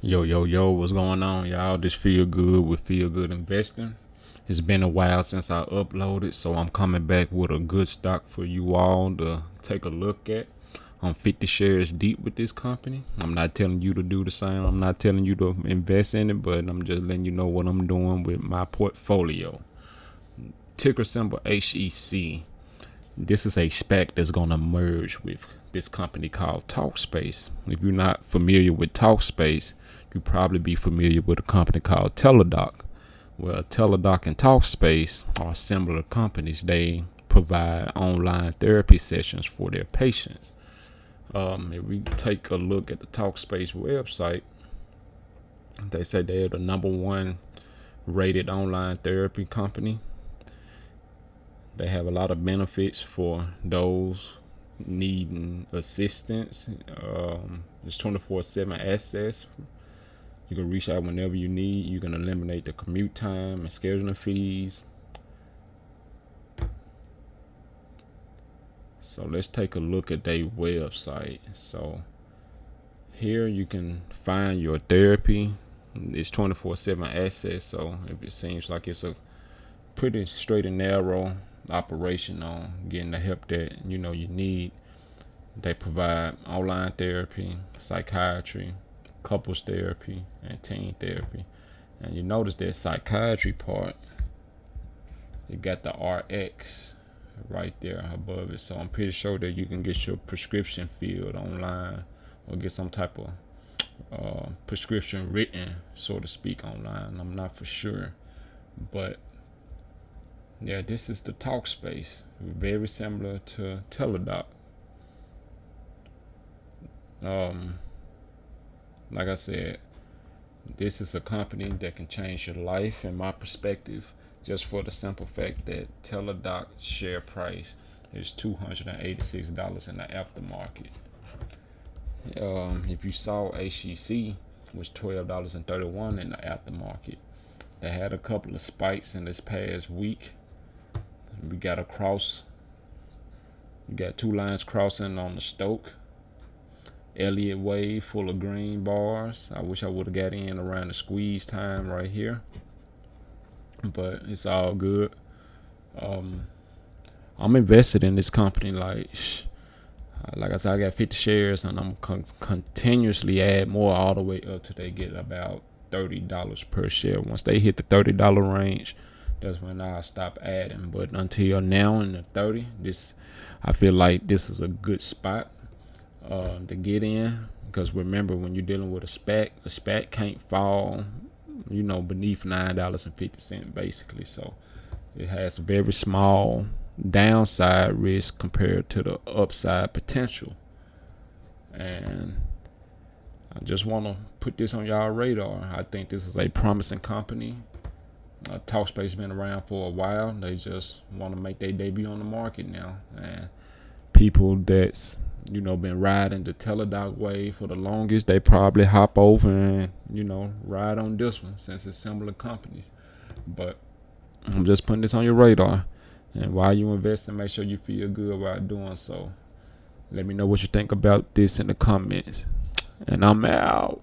Yo, what's going on, y'all? This Feel Good with Feel Good Investing. It's been a while since I uploaded, so I'm coming back with a good stock for you all to take a look at. I'm 50 shares deep with this company. I'm not telling you to do the same. I'm not telling you to invest in it, but I'm just letting you know what I'm doing with my portfolio. Ticker symbol HEC. This is a SPAC that's going to merge with this company called Talkspace. If you're not familiar with Talkspace, you probably be familiar with a company called Teladoc. Well, Teladoc and Talkspace are similar companies. They provide online therapy sessions for their patients. If we take a look at the Talkspace website, they say they're the number one rated online therapy company. They have a lot of benefits for those needing assistance. It's 24/7 access. You can reach out whenever you need. You can eliminate the commute time and scheduling fees. So let's take a look at their website. So here you can find your therapy. It's 24/7 access. So it seems like it's a pretty straight and narrow operation on getting the help that you need. They provide online therapy, psychiatry, couples therapy, and teen therapy. And you notice that psychiatry part, it got the RX right there above it. So I'm pretty sure that you can get your prescription filled online or get some type of prescription written, so to speak, online. I'm not for sure, but yeah, this is the Talkspace, very similar to Teladoc. Like I said, this is a company that can change your life, in my perspective, just for the simple fact that Teladoc's share price is $286 in the aftermarket. If you saw HEC was $12.31 in the aftermarket. They had a couple of spikes in this past week. We got a cross. You got two lines crossing on the Stoke. Elliott wave full of green bars. I wish I would have got in around the squeeze time right here, but it's all good. I'm invested in this company. Like I said, I got 50 shares, and I'm continuously add more all the way up till they get about $30 per share. Once they hit the $30 range, that's when I stop adding. But until now, in the 30, I feel like this is a good spot to get in, because remember, when you're dealing with a SPAC can't fall beneath $9.50 basically. So it has very small downside risk compared to the upside potential. And I just want to put this on y'all radar. I think this is a promising company. Talkspace been around for a while. They just want to make their debut on the market now, and people that's been riding the Teladoc wave for the longest, they probably hop over and ride on this one, since it's similar companies. But I'm just putting this on your radar, and while you investing, make sure you feel good while doing so. Let me know what you think about this in the comments, and I'm out.